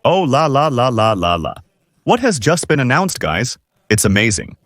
Oh la la la la la la. What has just been announced, guys? It's amazing.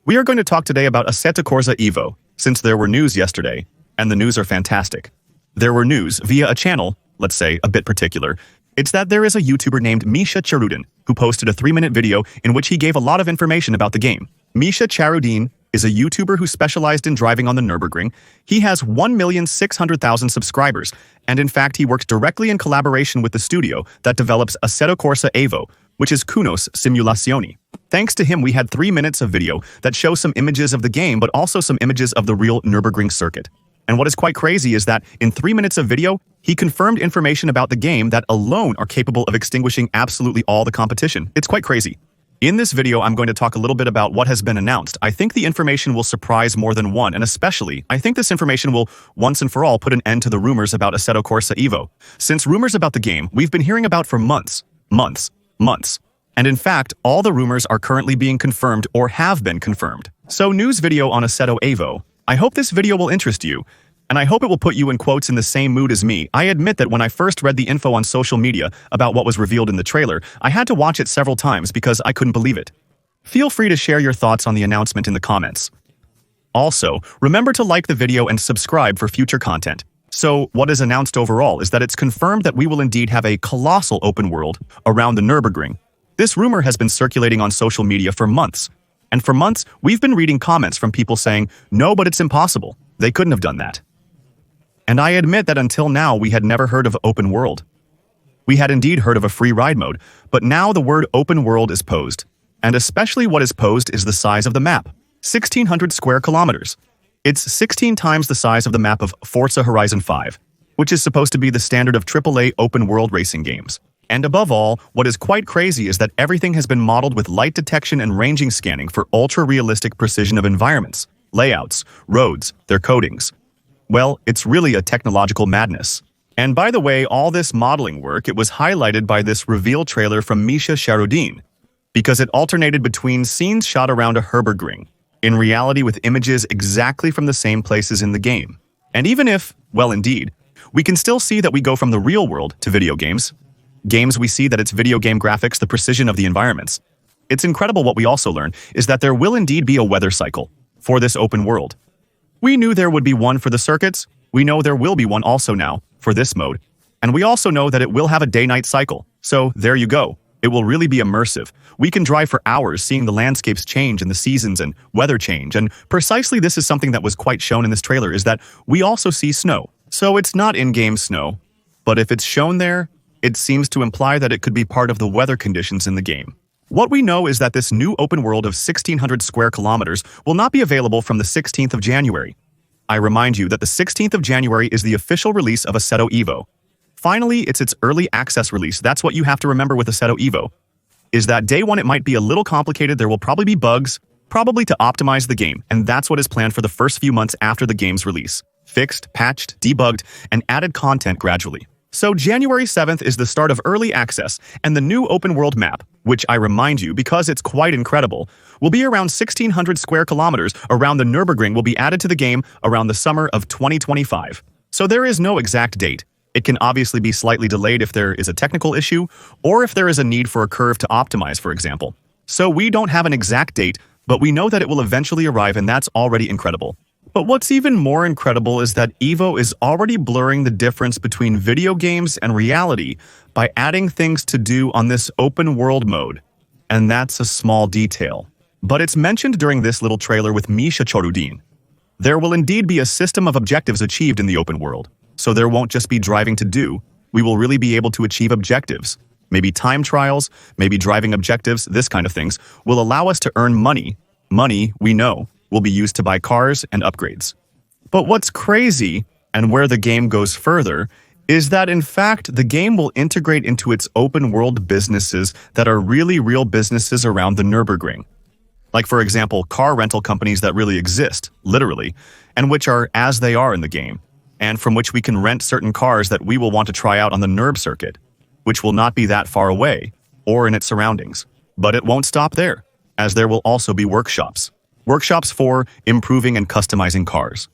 We are going to talk today about Assetto Corsa Evo, since there were news yesterday, and the news are fantastic. There were news via a channel, let's say a bit particular. It's that there is a YouTuber named Misha Charudin who posted a 3-minute video in which he gave a lot of information about the game. Misha Charudin is a YouTuber who specialized in driving on the Nürburgring. He has 1,600,000 subscribers, and in fact he worked directly in collaboration with the studio that develops Assetto Corsa Evo, which is Kunos Simulazioni. Thanks to him, we had 3 minutes of video that show some images of the game, but also some images of the real Nürburgring circuit. And what is quite crazy is that in 3 minutes of video, he confirmed information about the game that alone are capable of extinguishing absolutely all the competition. It's quite crazy. In this video, I'm going to talk a little bit about what has been announced. I think the information will surprise more than one, and especially, I think this information will, once and for all, put an end to the rumors about Assetto Corsa Evo. Since rumors about the game, we've been hearing about for months. And in fact, all the rumors are currently being confirmed or have been confirmed. So news video on Assetto Evo. I hope this video will interest you, and I hope it will put you in quotes in the same mood as me. I admit that when I first read the info on social media about what was revealed in the trailer, I had to watch it several times because I couldn't believe it. Feel free to share your thoughts on the announcement in the comments. Also, remember to like the video and subscribe for future content. So, what is announced overall is that it's confirmed that we will indeed have a colossal open world around the Nürburgring. This rumor has been circulating on social media for months. And for months, we've been reading comments from people saying, no, but it's impossible. They couldn't have done that. And I admit that until now, we had never heard of open world. We had indeed heard of a free ride mode, but now the word open world is posed. And especially what is posed is the size of the map, 1,600 square kilometers. It's 16 times the size of the map of Forza Horizon 5, which is supposed to be the standard of AAA open world racing games. And above all, what is quite crazy is that everything has been modeled with light detection and ranging scanning for ultra-realistic precision of environments, layouts, roads, their coatings. Well, it's really a technological madness. And by the way, all this modeling work, it was highlighted by this reveal trailer from Misha Charudin, because it alternated between scenes shot around a Nürburgring, in reality with images exactly from the same places in the game. And even if, well indeed, we can still see that we go from the real world to video games. Games we see that it's video game graphics, the precision of the environments. It's incredible. What we also learn is that there will indeed be a weather cycle for this open world. We knew there would be one for the circuits. We know there will be one also now for this mode. And we also know that it will have a day-night cycle. So there you go. It will really be immersive. We can drive for hours seeing the landscapes change and the seasons and weather change. And precisely this is something that was quite shown in this trailer, is that we also see snow. So it's not in-game snow, but if it's shown there, it seems to imply that it could be part of the weather conditions in the game. What we know is that this new open world of 1,600 square kilometers will not be available from the 16th of January. I remind you that the 16th of January is the official release of Assetto Evo. Finally, it's its early access release. That's what you have to remember with Assetto Evo, is that day one it might be a little complicated. There will probably be bugs, probably to optimize the game, and that's what is planned for the first few months after the game's release. Fixed, patched, debugged, and added content gradually. So January 7th is the start of early access, and the new open world map, which I remind you, because it's quite incredible, will be around 1,600 square kilometers around the Nürburgring, will be added to the game around the summer of 2025. So there is no exact date. It can obviously be slightly delayed if there is a technical issue, or if there is a need for a curve to optimize, for example. So we don't have an exact date, but we know that it will eventually arrive, and that's already incredible. But what's even more incredible is that Evo is already blurring the difference between video games and reality by adding things to do on this open world mode. And that's a small detail. But it's mentioned during this little trailer with Misha Charudin. There will indeed be a system of objectives achieved in the open world. So there won't just be driving to do. We will really be able to achieve objectives. Maybe time trials, maybe driving objectives, this kind of things, will allow us to earn money. Money, we know, will be used to buy cars and upgrades. But what's crazy, and where the game goes further, is that in fact the game will integrate into its open world businesses that are really real businesses around the Nürburgring. Like for example, car rental companies that really exist, literally, and which are as they are in the game, and from which we can rent certain cars that we will want to try out on the Nürb circuit, which will not be that far away, or in its surroundings. But it won't stop there, as there will also be workshops. Workshops for improving and customizing cars.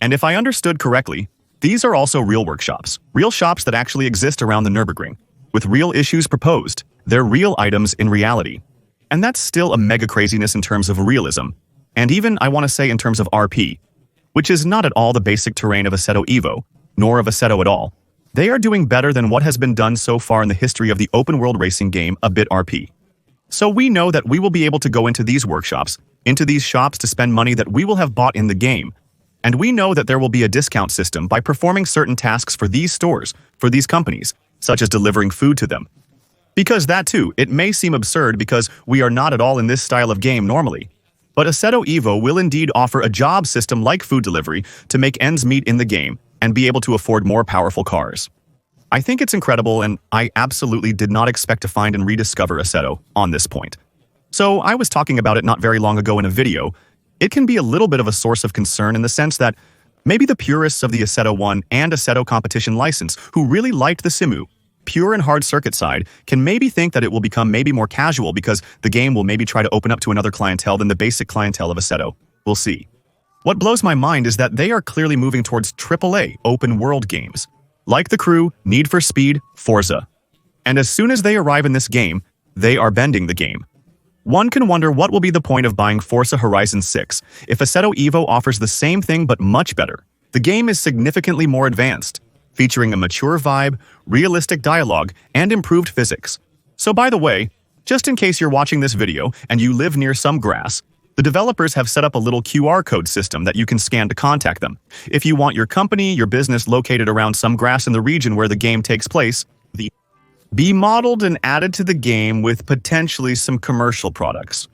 And if I understood correctly, these are also real workshops, real shops that actually exist around the Nürburgring. with real issues proposed. They're real items in reality. And that's still a mega craziness in terms of realism. And even, I want to say, in terms of RP, which is not at all the basic terrain of Assetto Evo, nor of Assetto at all. They are doing better than what has been done so far in the history of the open-world racing game, a bit RP. So we know that we will be able to go into these workshops, into these shops to spend money that we will have bought in the game. And we know that there will be a discount system by performing certain tasks for these stores, for these companies, such as delivering food to them. Because that too, it may seem absurd because we are not at all in this style of game normally. But Assetto Evo will indeed offer a job system like food delivery to make ends meet in the game and be able to afford more powerful cars. I think it's incredible, and I absolutely did not expect to find and rediscover Assetto on this point. So I was talking about it not very long ago in a video. It can be a little bit of a source of concern in the sense that maybe the purists of the Assetto 1 and Assetto competition license who really liked the Simu, pure and hard circuit side, can maybe think that it will become maybe more casual because the game will maybe try to open up to another clientele than the basic clientele of Assetto. We'll see. What blows my mind is that they are clearly moving towards AAA open-world games, like The Crew, Need for Speed, Forza. And as soon as they arrive in this game, they are bending the game. One can wonder what will be the point of buying Forza Horizon 6 if Assetto Evo offers the same thing but much better. The game is significantly more advanced, featuring a mature vibe, realistic dialogue, and improved physics. So by the way, just in case you're watching this video and you live near some grass, the developers have set up a little QR code system that you can scan to contact them. If you want your company, your business located around some grass in the region where the game takes place, be modeled and added to the game with potentially some commercial products.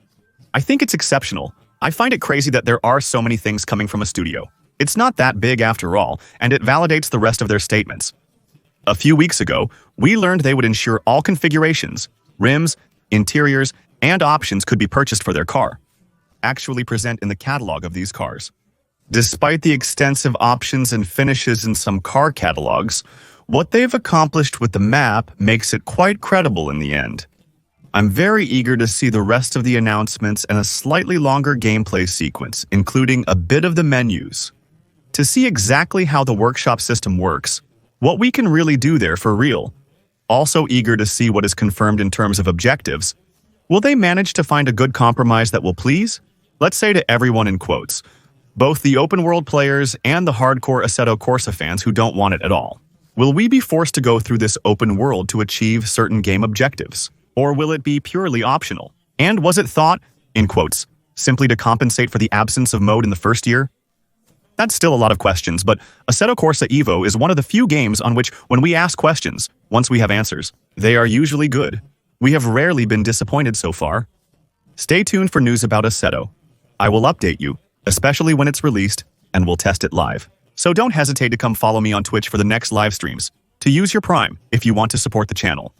I think it's exceptional. I find it crazy that there are so many things coming from a studio. It's not that big after all, and it validates the rest of their statements. A few weeks ago, we learned they would ensure all configurations, rims, interiors, and options could be purchased for their car, actually present in the catalog of these cars. Despite the extensive options and finishes in some car catalogs, what they've accomplished with the map makes it quite credible in the end. I'm very eager to see the rest of the announcements and a slightly longer gameplay sequence, including a bit of the menus, to see exactly how the workshop system works, what we can really do there for real. Also eager to see what is confirmed in terms of objectives. Will they manage to find a good compromise that will please? Let's say to everyone in quotes, both the open-world players and the hardcore Assetto Corsa fans who don't want it at all. Will we be forced to go through this open world to achieve certain game objectives? Or will it be purely optional? And was it thought, in quotes, simply to compensate for the absence of mode in the first year? That's still a lot of questions, but Assetto Corsa Evo is one of the few games on which, when we ask questions, once we have answers, they are usually good. We have rarely been disappointed so far. Stay tuned for news about Assetto. I will update you, especially when it's released, and we'll test it live. So don't hesitate to come follow me on Twitch for the next live streams, to use your Prime if you want to support the channel.